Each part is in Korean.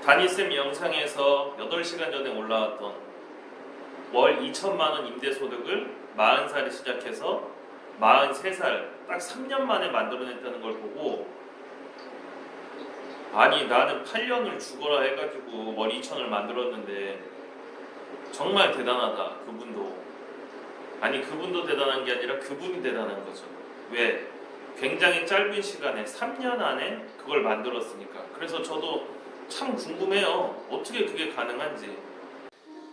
다니쌤 영상에서 8시간 전에 올라왔던 월 2천만 원 임대소득을 40살에 시작해서 43살 딱 3년 만에 만들어냈다는 걸 보고, 아니 나는 8년을 죽어라 해가지고 월 2천을 만들었는데 정말 대단하다. 그분도 대단한 게 아니라 그분이 대단한 거죠. 왜? 굉장히 짧은 시간에 3년 안에 그걸 만들었으니까. 그래서 저도 참 궁금해요. 어떻게 그게 가능한지.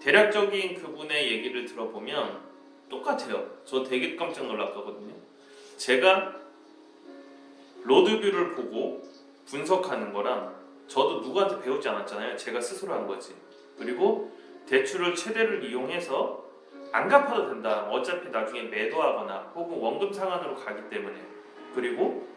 대략적인 그분의 얘기를 들어보면 똑같아요. 저 되게 깜짝 놀랐거든요. 제가 로드뷰를 보고 분석하는 거랑, 저도 누구한테 배우지 않았잖아요. 제가 스스로 한 거지. 그리고 대출을 최대를 이용해서 안 갚아도 된다. 어차피 나중에 매도하거나 혹은 원금 상환으로 가기 때문에. 그리고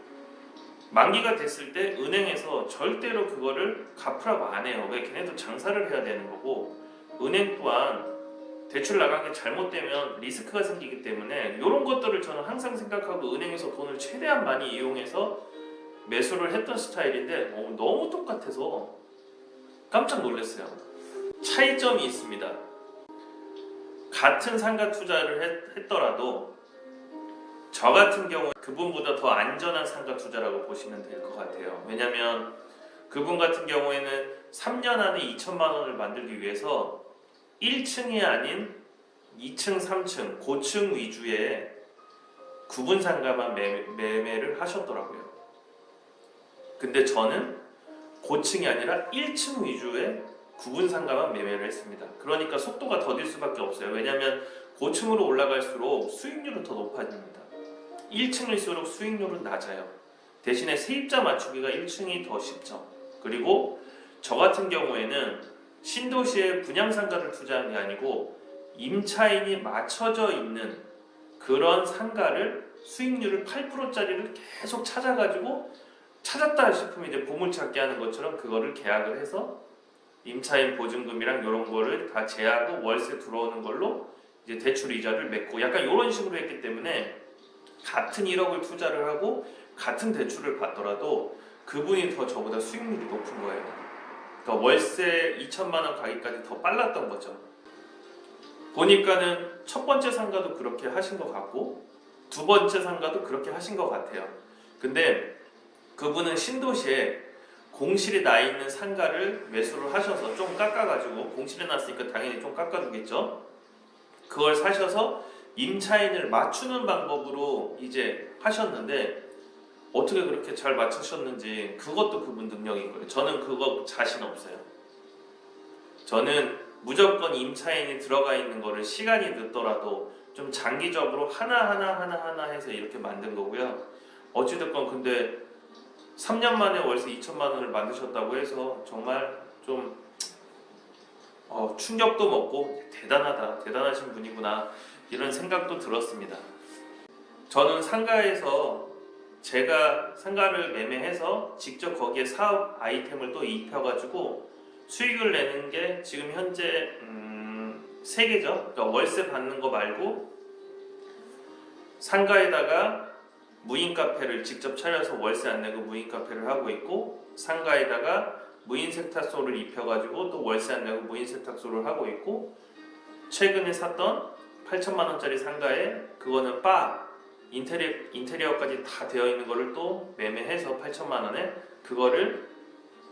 만기가 됐을 때 은행에서 절대로 그거를 갚으라고 안 해요. 왜? 걔네도 장사를 해야 되는 거고, 은행 또한 대출 나간 게 잘못되면 리스크가 생기기 때문에 이런 것들을 저는 항상 생각하고 은행에서 돈을 최대한 많이 이용해서 매수를 했던 스타일인데 너무 똑같아서 깜짝 놀랐어요. 차이점이 있습니다. 같은 상가 투자를 했더라도 저 같은 경우 그분보다 더 안전한 상가 투자라고 보시면 될 것 같아요. 왜냐면 그분 같은 경우에는 3년 안에 2천만 원을 만들기 위해서 1층이 아닌 2층, 3층, 고층 위주의 구분 상가만 매매를 하셨더라고요. 근데 저는 고층이 아니라 1층 위주의 구분 상가만 매매를 했습니다. 그러니까 속도가 더딜 수밖에 없어요. 왜냐하면 고층으로 올라갈수록 수익률은 더 높아집니다. 1층일수록 수익률은 낮아요. 대신에 세입자 맞추기가 1층이 더 쉽죠. 그리고 저 같은 경우에는 신도시에 분양상가를 투자한 게 아니고 임차인이 맞춰져 있는 그런 상가를, 수익률을 8%짜리를 계속 찾아가지고, 찾았다 싶으면 이제 보물찾기 하는 것처럼 그거를 계약을 해서 임차인 보증금이랑 이런 거를 다 제하고 월세 들어오는 걸로 이제 대출 이자를 맺고, 약간 이런 식으로 했기 때문에 같은 1억을 투자를 하고 같은 대출을 받더라도 그분이 더 저보다 수익률이 높은 거예요. 그러니까 월세 2천만 원 가기까지 더 빨랐던 거죠. 보니까는 첫 번째 상가도 그렇게 하신 것 같고 두 번째 상가도 그렇게 하신 것 같아요. 근데 그분은 신도시에 공실이 나 있는 상가를 매수를 하셔서 좀 깎아가지고, 공실이 났으니까 당연히 좀 깎아주겠죠. 그걸 사셔서 임차인을 맞추는 방법으로 이제 하셨는데, 어떻게 그렇게 잘 맞추셨는지 그것도 그분 능력인 거예요. 저는 그거 자신 없어요. 저는 무조건 임차인이 들어가 있는 거를 시간이 늦더라도 좀 장기적으로 하나하나 해서 이렇게 만든 거고요. 어찌됐건 근데 3년 만에 월세 2천만 원을 만드셨다고 해서 정말 좀 충격도 먹고 대단하신 분이구나, 이런 생각도 들었습니다. 저는 상가에서 제가 상가를 매매해서 직접 거기에 사업 아이템을 또 입혀가지고 수익을 내는 게 지금 현재 3개죠. 그러니까 월세 받는 거 말고 상가에다가 무인 카페를 직접 차려서 월세 안 내고 무인 카페를 하고 있고, 상가에다가 무인 세탁소를 입혀가지고 또 월세 안 내고 무인 세탁소를 하고 있고, 최근에 샀던 8천만 원짜리 상가에 그거는 바, 인테리어까지 다 되어 있는 거를 또 매매해서 8천만 원에 그거를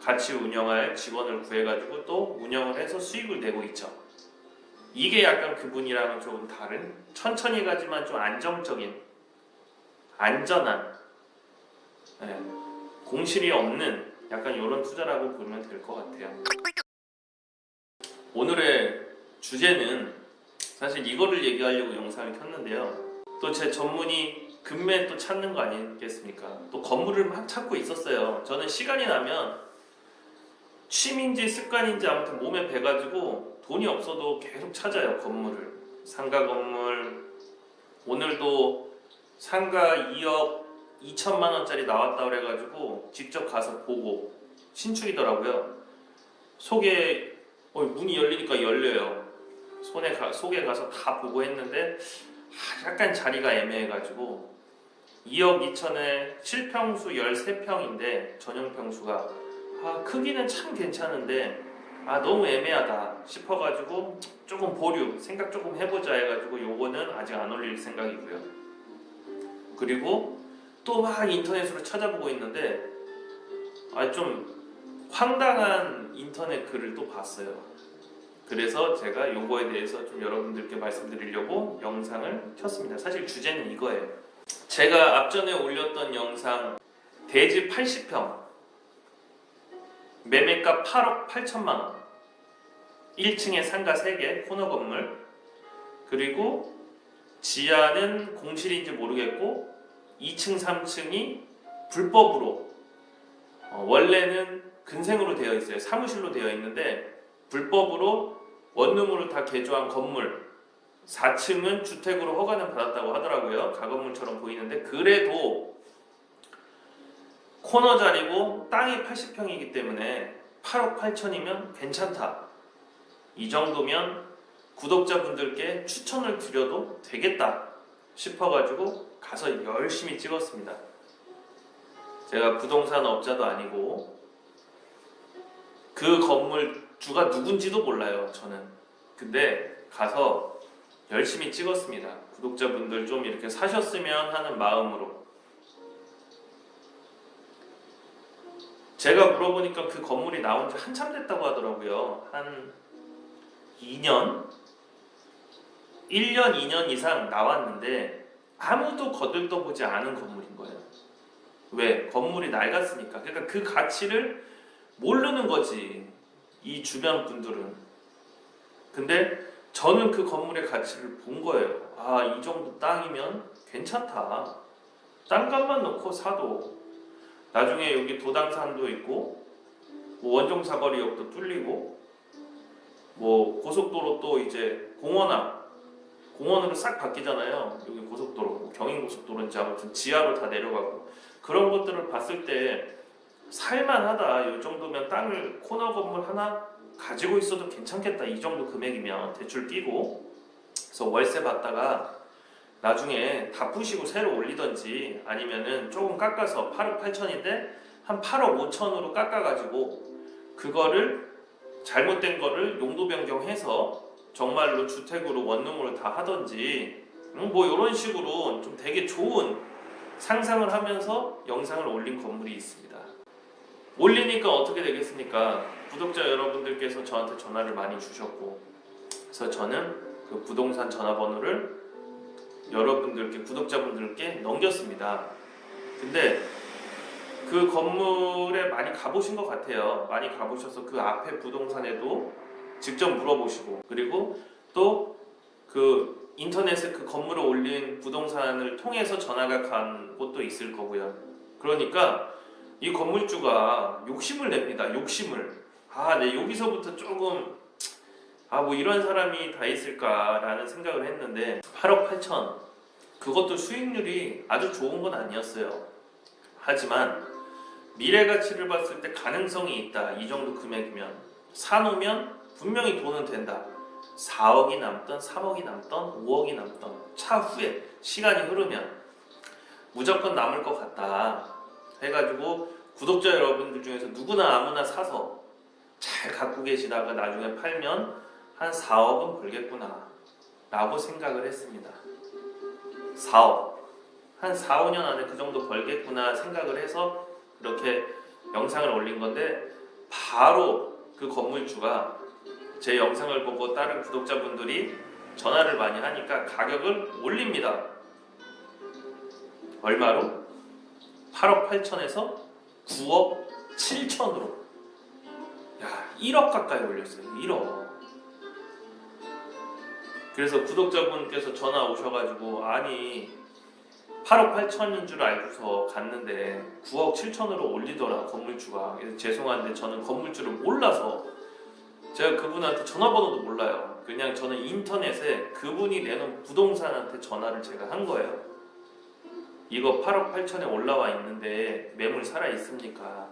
같이 운영할 직원을 구해가지고 또 운영을 해서 수익을 내고 있죠. 이게 약간 그분이랑은 조금 다른, 천천히 가지만 좀 안정적인, 안전한, 공실이 없는 약간 이런 투자라고 보면 될 것 같아요. 오늘의 주제는 사실 이거를 얘기하려고 영상을 켰는데요. 또 제 전문이 금매 또 찾는 거 아니겠습니까? 또 건물을 막 찾고 있었어요. 저는 시간이 나면 취미인지 습관인지 아무튼 몸에 배가지고 돈이 없어도 계속 찾아요, 건물을. 상가 건물, 오늘도 상가 2억 2천만 원짜리 나왔다 그래가지고 직접 가서 보고, 신축이더라고요. 속에 문이 열리니까 열려요. 속에 가서 다 보고 했는데 약간 자리가 애매해가지고 2억 2천에 실평수 13평인데 전용평수가 크기는 참 괜찮은데 너무 애매하다 싶어가지고 조금 보류, 생각 조금 해보자 해가지고 요거는 아직 안 올릴 생각이고요. 그리고 또 막 인터넷으로 찾아보고 있는데 좀 황당한 인터넷 글을 또 봤어요. 그래서 제가 요거에 대해서 좀 여러분들께 말씀드리려고 영상을 켰습니다. 사실 주제는 이거예요. 제가 앞전에 올렸던 영상 대지 80평 매매가 8억 8천만 원, 1층에 상가 3개 코너 건물, 그리고 지하는 공실인지 모르겠고 2층 3층이 불법으로 원래는 근생으로 되어 있어요. 사무실로 되어 있는데 불법으로 원룸으로 다 개조한 건물, 4층은 주택으로 허가는 받았다고 하더라고요. 가건물처럼 보이는데 그래도 코너 자리고 땅이 80평이기 때문에 8억 8천이면 괜찮다. 이 정도면 구독자분들께 추천을 드려도 되겠다 싶어가지고 가서 열심히 찍었습니다. 제가 부동산 업자도 아니고 그 건물 주가 누군지도 몰라요, 저는. 근데 가서 열심히 찍었습니다. 구독자분들 좀 이렇게 사셨으면 하는 마음으로. 제가 물어보니까 그 건물이 나온 지 한참 됐다고 하더라고요. 한 2년? 1년, 2년 이상 나왔는데 아무도 거들떠보지 않은 건물인 거예요. 왜? 건물이 낡았으니까. 그러니까 그 가치를 모르는 거지, 이 주변 분들은. 근데 저는 그 건물의 가치를 본 거예요. 이 정도 땅이면 괜찮다. 땅값만 넣고 사도 나중에 여기 도당산도 있고 원종사거리역도 뚫리고 고속도로 또 이제 공원으로 싹 바뀌잖아요. 여기 고속도로, 경인고속도로인지 아무튼 지하로 다 내려가고, 그런 것들을 봤을 때 살만하다. 이 정도면 땅을 코너 건물 하나 가지고 있어도 괜찮겠다. 이 정도 금액이면 대출 끼고. 그래서 월세 받다가 나중에 다 부시고 새로 올리던지 아니면은 조금 깎아서 8억 8천인데 한 8억 5천으로 깎아가지고 그거를 잘못된 거를 용도 변경해서 정말로 주택으로 원룸으로 다 하던지 이런 식으로 좀 되게 좋은 상상을 하면서 영상을 올린 건물이 있습니다. 올리니까 어떻게 되겠습니까? 구독자 여러분들께서 저한테 전화를 많이 주셨고, 그래서 저는 그 부동산 전화번호를 여러분들께, 구독자분들께 넘겼습니다. 근데 그 건물에 많이 가보신 것 같아요. 많이 가보셔서 그 앞에 부동산에도 직접 물어보시고, 그리고 또 그 인터넷에 그 건물을 올린 부동산을 통해서 전화가 간 곳도 있을 거고요. 그러니까 이 건물주가 욕심을 냅니다. 욕심을. 네, 여기서부터 조금 이런 사람이 다 있을까라는 생각을 했는데 8억 8천, 그것도 수익률이 아주 좋은 건 아니었어요. 하지만 미래 가치를 봤을 때 가능성이 있다. 이 정도 금액이면 사놓으면 분명히 돈은 된다. 4억이 남던 3억이 남던 5억이 남던 차후에 시간이 흐르면 무조건 남을 것 같다 해가지고 구독자 여러분들 중에서 누구나 아무나 사서 잘 갖고 계시다가 나중에 팔면 한 4억은 벌겠구나 라고 생각을 했습니다. 4억, 한 4, 5년 안에 그 정도 벌겠구나 생각을 해서 이렇게 영상을 올린 건데, 바로 그 건물주가 제 영상을 보고 다른 구독자분들이 전화를 많이 하니까 가격을 올립니다. 얼마로? 8억 8천에서 9억 7천으로. 1억 가까이 올렸어요. 1억. 그래서 구독자분께서 전화 오셔가지고 8억 8천인 줄 알고서 갔는데 9억 7천으로 올리더라, 건물주가. 그래서 죄송한데 저는 건물주를 몰라서 제가 그분한테 전화번호도 몰라요. 그냥 저는 인터넷에 그분이 내놓은 부동산한테 전화를 제가 한 거예요. 이거 8억 8천에 올라와 있는데 매물 살아있습니까?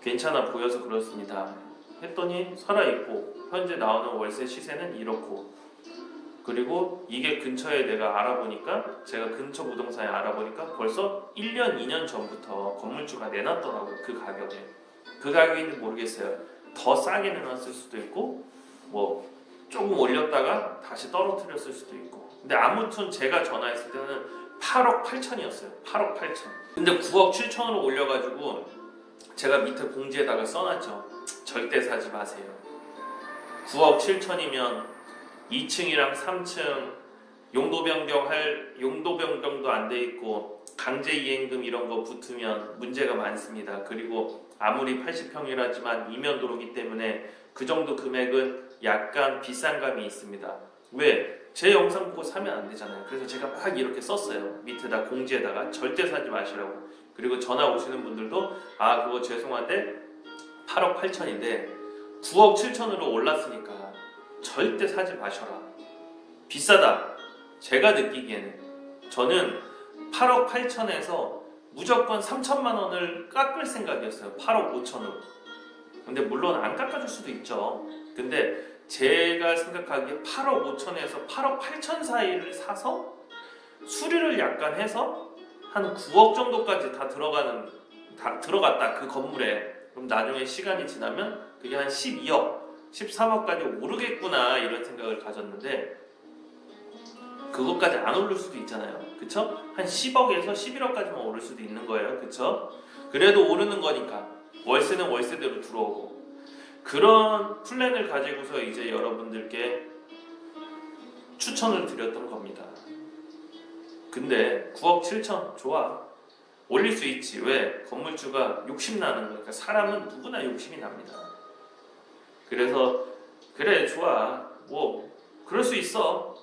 괜찮아 보여서 그렇습니다. 했더니 살아있고 현재 나오는 월세 시세는 이렇고, 그리고 이게 근처에 내가 알아보니까, 제가 근처 부동산에 알아보니까 벌써 1년 2년 전부터 건물주가 내놨더라고요. 그 가격에. 그 가격인지 모르겠어요. 더 싸게 내놨을 수도 있고 뭐 조금 올렸다가 다시 떨어뜨렸을 수도 있고. 근데 아무튼 제가 전화했을 때는 8억 8천이었어요. 8억 8천. 근데 9억 7천으로 올려가지고 제가 밑에 공지에다가 써놨죠. 절대 사지 마세요. 9억 7천이면 2층이랑 3층 용도 변경도 안 돼 있고 강제 이행금 이런 거 붙으면 문제가 많습니다. 그리고 아무리 80평이라지만 이면도로기 때문에 그 정도 금액은 약간 비싼 감이 있습니다. 왜? 제 영상 보고 사면 안 되잖아요. 그래서 제가 막 이렇게 썼어요. 밑에다 공지에다가 절대 사지 마시라고. 그리고 전화 오시는 분들도 그거 죄송한데 8억 8천인데 9억 7천으로 올랐으니까 절대 사지 마셔라. 비싸다. 제가 느끼기에는 저는 8억 8천에서 무조건 3천만 원을 깎을 생각이었어요. 8억 5천으로. 근데 물론 안 깎아줄 수도 있죠. 근데 제가 생각하기에 8억 5천에서 8억 8천 사이를 사서 수리를 약간 해서 한 9억 정도까지 다 들어갔다 그 건물에. 그럼 나중에 시간이 지나면 그게 한 12억 13억까지 오르겠구나 이런 생각을 가졌는데 그것까지 안 오를 수도 있잖아요. 그쵸? 한 10억에서 11억까지만 오를 수도 있는 거예요. 그쵸? 그래도 오르는 거니까 월세는 월세대로 들어오고 그런 플랜을 가지고서 이제 여러분들께 추천을 드렸던 겁니다. 근데 9억 7천 좋아. 올릴 수 있지. 왜? 건물주가 욕심나는 거니까. 사람은 누구나 욕심이 납니다. 그래서 그래 좋아. 뭐 그럴 수 있어.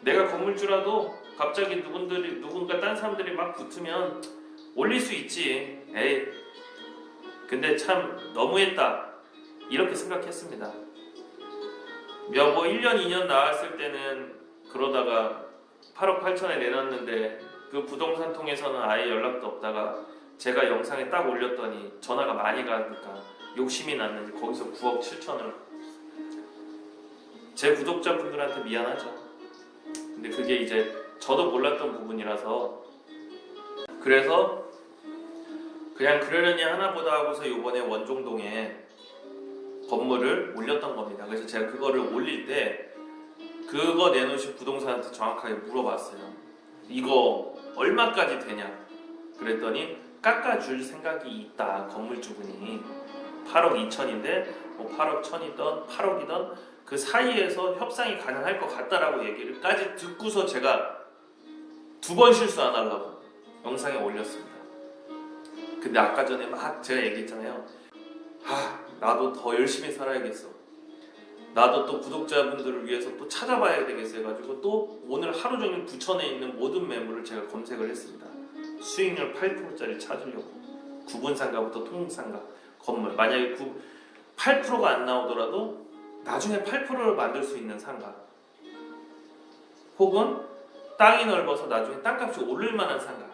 내가 건물주라도 갑자기 누군가 딴 사람들이 막 붙으면 올릴 수 있지. 에이. 근데 참 너무했다. 이렇게 생각했습니다. 뭐 1년 2년 나왔을 때는 그러다가 8억 8천에 내놨는데 그 부동산 통해서는 아예 연락도 없다가 제가 영상에 딱 올렸더니 전화가 많이 가니까 욕심이 났는지 거기서 9억 7천을 제 구독자분들한테 미안하죠. 근데 그게 이제 저도 몰랐던 부분이라서 그래서 그냥 그러려니 하나보다 하고서 요번에 원종동에 건물을 올렸던 겁니다. 그래서 제가 그거를 올릴 때 그거 내놓으신 부동산한테 정확하게 물어봤어요. 이거 얼마까지 되냐? 그랬더니 깎아줄 생각이 있다. 건물주분이 8억 2천인데 뭐 8억 1천이던 8억이던 그 사이에서 협상이 가능할 것 같다라고 얘기를까지 듣고서 제가 2번 실수 안 하려고 영상에 올렸습니다. 근데 아까 전에 막 제가 얘기했잖아요. 나도 더 열심히 살아야겠어. 나도 또 구독자분들을 위해서 또 찾아봐야 되겠어 해가지고 또 오늘 하루 종일 부천에 있는 모든 매물을 제가 검색을 했습니다. 수익률 8%짜리 찾으려고. 구분상가부터 통상가 건물. 만약에 8%가 안 나오더라도 나중에 8%를 만들 수 있는 상가, 혹은 땅이 넓어서 나중에 땅값이 오를 만한 상가,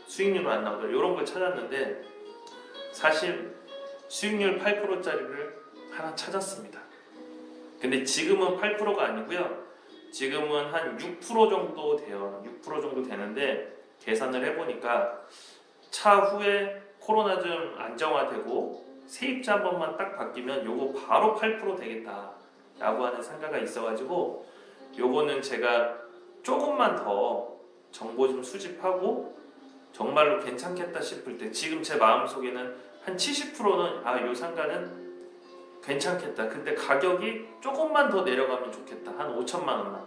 수익률은 안 나오더라도 이런 걸 찾았는데 사실 수익률 8%짜리를 하나 찾았습니다. 근데 지금은 8%가 아니고요. 지금은 한 6% 정도 돼요. 6% 정도 되는데 계산을 해보니까 차후에 코로나 좀 안정화되고 세입자 한 번만 딱 바뀌면 요거 바로 8% 되겠다 라고 하는 생각이 있어가지고 요거는 제가 조금만 더 정보 좀 수집하고 정말로 괜찮겠다 싶을 때 지금 제 마음속에는 한 70%는 요 상가는 괜찮겠다. 근데 가격이 조금만 더 내려가면 좋겠다. 한 5천만 원만.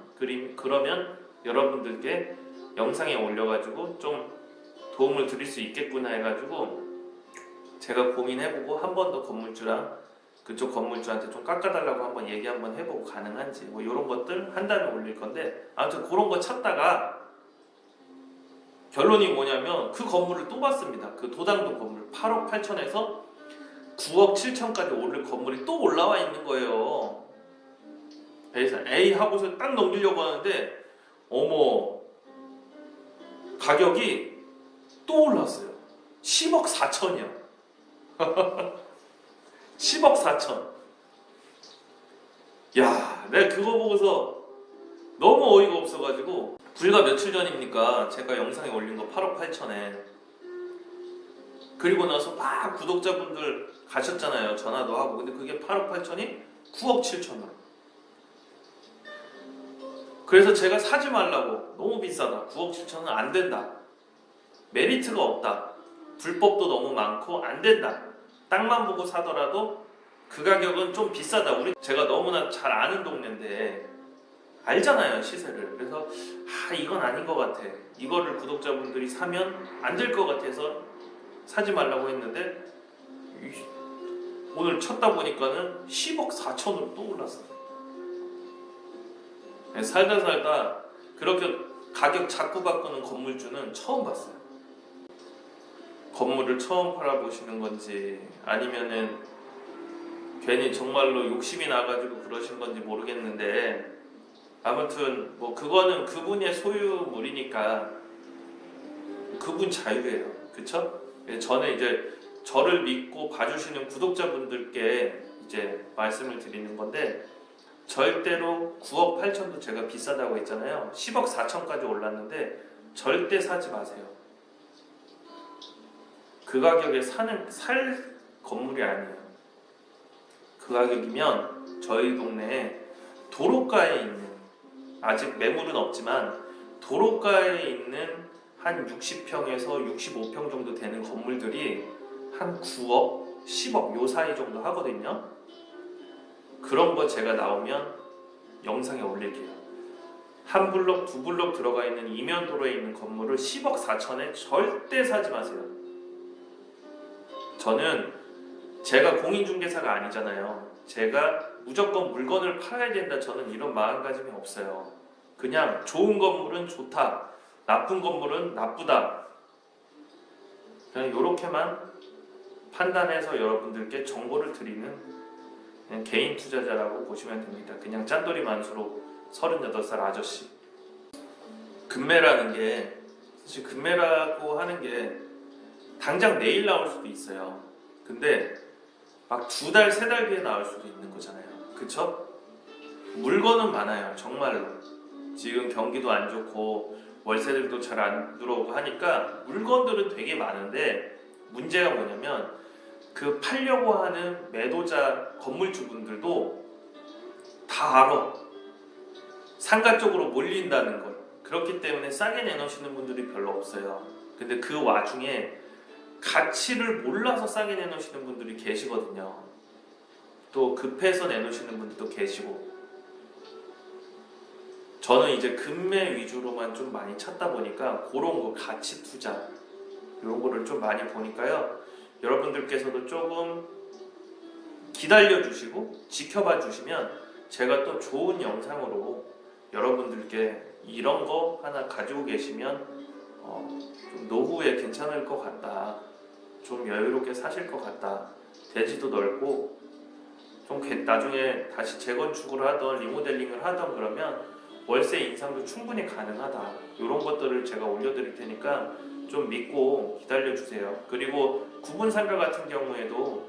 그러면 여러분들께 영상에 올려가지고 좀 도움을 드릴 수 있겠구나 해가지고 제가 고민해보고 한 번 더 건물주랑 그쪽 건물주한테 좀 깎아달라고 한번 얘기 한번 해보고 가능한지 뭐 이런 것들 한 다음에 올릴 건데 아무튼 그런 거 찾다가 결론이 뭐냐면 그 건물을 또 봤습니다. 그 도당동 건물 8억 8천에서 9억 7천까지 오를 건물이 또 올라와 있는 거예요. 그래서 에이 하고서 딱 넘기려고 하는데 어머 가격이 또 올랐어요. 10억 4천이요. 10억 4천. 야, 내가 그거 보고서 너무 어이가 없어가지고 불과 며칠 전입니까? 제가 영상에 올린 거 8억 8천에 그리고 나서 막 구독자분들 가셨잖아요. 전화도 하고. 근데 그게 8억 8천이 9억 7천으로. 그래서 제가 사지 말라고. 너무 비싸다. 9억 7천은 안 된다. 메리트가 없다. 불법도 너무 많고 안 된다. 땅만 보고 사더라도 그 가격은 좀 비싸다. 제가 너무나 잘 아는 동네인데 알잖아요, 시세를. 그래서 이건 아닌 것 같아. 이거를 구독자분들이 사면 안 될 것 같아서 사지 말라고 했는데 오늘 쳤다 보니까는 10억 4천으로 또 올랐어요. 살다 그렇게 가격 자꾸 바꾸는 건물주는 처음 봤어요. 건물을 처음 팔아보시는 건지 아니면은 괜히 정말로 욕심이 나가지고 그러신 건지 모르겠는데, 아무튼 뭐 그거는 그분의 소유물이니까 그분 자유예요. 그쵸? 저는 이제 저를 믿고 봐주시는 구독자분들께 이제 말씀을 드리는 건데, 절대로 9억 8천도 제가 비싸다고 했잖아요. 10억 4천까지 올랐는데 절대 사지 마세요. 그 가격에 살 건물이 아니에요. 그 가격이면 저희 동네에 도로가에 있는, 아직 매물은 없지만 도로가에 있는 한 60평에서 65평 정도 되는 건물들이 한 9억, 10억 요 사이 정도 하거든요. 그런 거 제가 나오면 영상에 올릴게요. 한 블록, 두 블록 들어가 있는 이면도로에 있는 건물을 10억 4천에 절대 사지 마세요. 저는 제가 공인중개사가 아니잖아요. 제가 무조건 물건을 팔아야 된다, 저는 이런 마음가짐이 없어요. 그냥 좋은 건물은 좋다, 나쁜 건물은 나쁘다, 그냥 이렇게만 판단해서 여러분들께 정보를 드리는 그냥 개인 투자자라고 보시면 됩니다. 그냥 짠돌이 만수로 38살 아저씨. 금매라는 게, 사실 금매라고 하는 게 당장 내일 나올 수도 있어요. 근데 막 2달, 3달 뒤에 나올 수도 있는 거잖아요. 그쵸? 물건은 많아요. 정말로. 지금 경기도 안 좋고 월세들도 잘 안 들어오고 하니까 물건들은 되게 많은데, 문제가 뭐냐면 그 팔려고 하는 매도자 건물주분들도 다 알아. 상가 쪽으로 몰린다는 걸. 그렇기 때문에 싸게 내놓으시는 분들이 별로 없어요. 근데 그 와중에 가치를 몰라서 싸게 내놓으시는 분들이 계시거든요. 또 급해서 내놓으시는 분들도 계시고. 저는 이제 금매 위주로만 좀 많이 찾다 보니까 그런 거, 가치 투자 이런 거를 좀 많이 보니까요, 여러분들께서도 조금 기다려 주시고 지켜봐 주시면 제가 또 좋은 영상으로 여러분들께 이런 거 하나 가지고 계시면 좀 노후에 괜찮을 것 같다, 좀 여유롭게 사실 것 같다, 대지도 넓고 좀 나중에 다시 재건축을 하던 리모델링을 하던 그러면 월세 인상도 충분히 가능하다, 이런 것들을 제가 올려드릴 테니까 좀 믿고 기다려주세요. 그리고 구분상가 같은 경우에도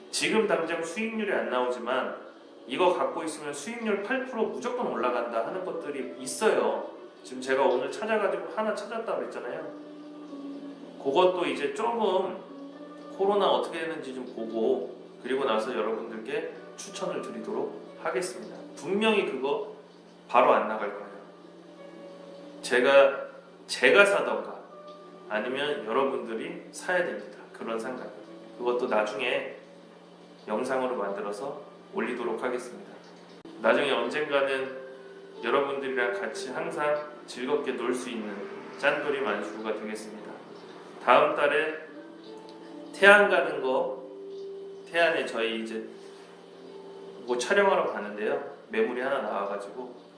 지금 당장 수익률이 안 나오지만 이거 갖고 있으면 수익률 8% 무조건 올라간다 하는 것들이 있어요. 지금 제가 오늘 찾아가지고 하나 찾았다고 그랬잖아요. 그것도 이제 조금 코로나 어떻게 되는지 좀 보고, 그리고 나서 여러분들께 추천을 드리도록 하겠습니다. 분명히 그거 바로 안 나갈 거예요. 제가 사던가 아니면 여러분들이 사야 됩니다. 그런 상가. 그것도 나중에 영상으로 만들어서 올리도록 하겠습니다. 나중에 언젠가는 여러분들이랑 같이 항상 즐겁게 놀 수 있는 짠돌이 만수가 되겠습니다. 다음 달에 태안 가는 거, 태안에 저희 이제 뭐 촬영하러 가는데요, 매물이 하나 나와가지고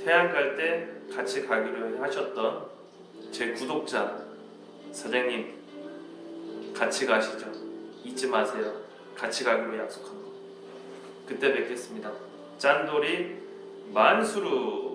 태안 갈 때 같이 가기로 하셨던 제 구독자 사장님, 같이 가시죠. 잊지 마세요. 같이 가기로 약속한 거. 그때 뵙겠습니다. 짠돌이 만수루.